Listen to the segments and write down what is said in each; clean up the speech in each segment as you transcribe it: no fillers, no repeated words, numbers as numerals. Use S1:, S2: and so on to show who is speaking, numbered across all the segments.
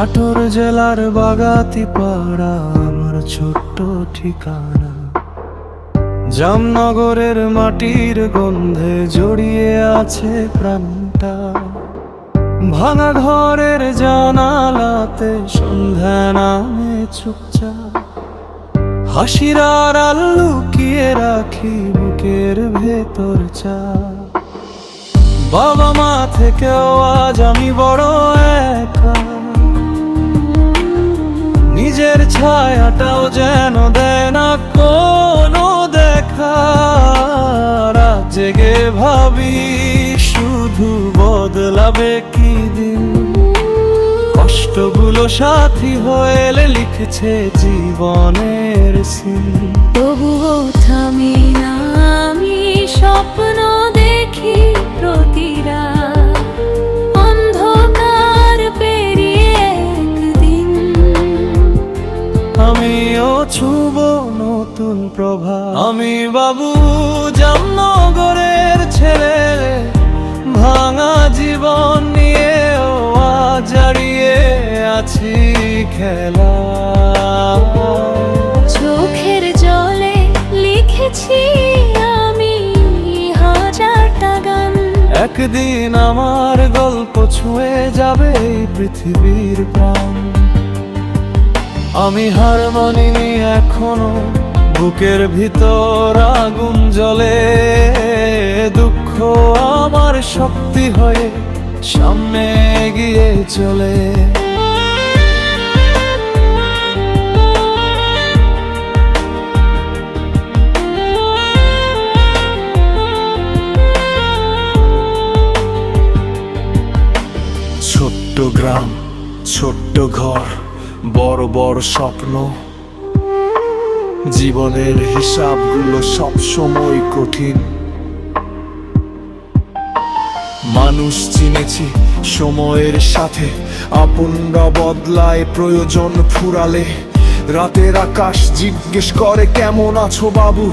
S1: নাটোর জেলার বাগাতিপাড়া আমার ছোট্ট ঠিকানা। জামনগরের মাটির গন্ধে জড়িয়ে আছে প্রাণটা। ভাঙা ঘরের জানালাতে সন্ধ্যা নামে চুপচাপ, হাসির আড়াল লুকিয়ে রাখি বুকের ভেতর চাপ। বাবা মা থেকেও আজ আমি বড় একা, নিজের ছায়াটাও যেন দেয় না কোনো দেখা। রাত জেগে ভাবি শুধু বদলাবে কি দিন, কষ্টগুলো সাথী হয়ে লিখছে জীবনের সিন।
S2: তবুও থামি না আমি, স্বপ্ন দেখি প্রতিরা অন্ধকার পেরিয়ে একদিন
S1: আমিও ছুব নতুন প্রভা। আমি বাবু জামনগরের ছেলে, ভাঙা জীবন নিয়েও আজ হারিয়ে আছি খেলা।
S2: চোখের জলে লিখেছি আমি হাজারটা গান।
S1: একদিন আমার গল্প ছুঁয়ে যাবে এই পৃথিবীর প্রাণ। আমি হার মানিনি এখনো, বুকের ভিতর আগুন জ্বলে। দুঃখ আমার শক্তি হয়ে সামনে এগিয়ে চলে। ছোট্ট গ্রাম, ছোট্ট ঘর, বড় বড় স্বপ্ন। জীবনের হিসাবগুলো সব সময় কঠিন। মানুষ চিনেছি সময়ের সাথে, আপনরা বদলায় প্রয়োজন ফুরালে। রাতের আকাশ জিজ্ঞেস করে কেমন আছো বাবু,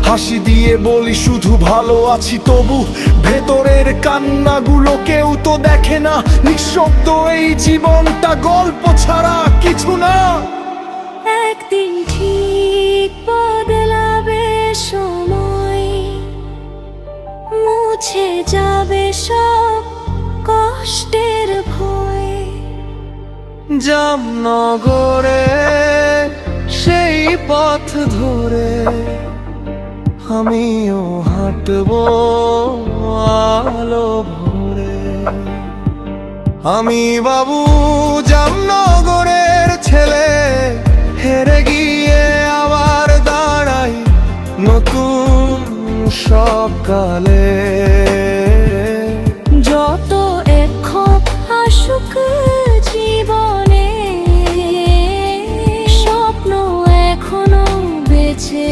S1: হাসি দিয়ে বলি শুধু ভালো আছি তবু। ভেতরের কান্নাগুলো কেউ তো দেখে না, নিঃশব্দ এই জীবনটা গল্প ছাড়া কিছু না।
S2: একদিন ঠিক বদলাবে সময়, মুছে যাবে সব কষ্টের ভয়।
S1: জামনগরে সেই পথ ধরে আমিও হাঁটবো আলো ভরে। আমি বাবু জামনগরের ছেলে, হেরে গিয়ে আবার দাঁড়াই নতুন সকালে।
S2: যত এখন আসুক জীবনে, স্বপ্ন এখনো বেঁচে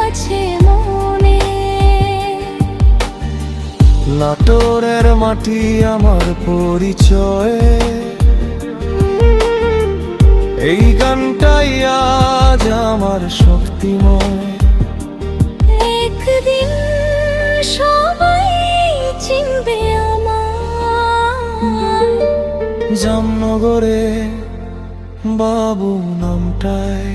S2: আছে মনে।
S1: নাটোরের মাটি আমার পরিচয়, এই গানটাই আজ আমার শক্তিময়।
S2: একদিন সবাই চিনবে আমার
S1: জামনগরে বাবু নামটাই।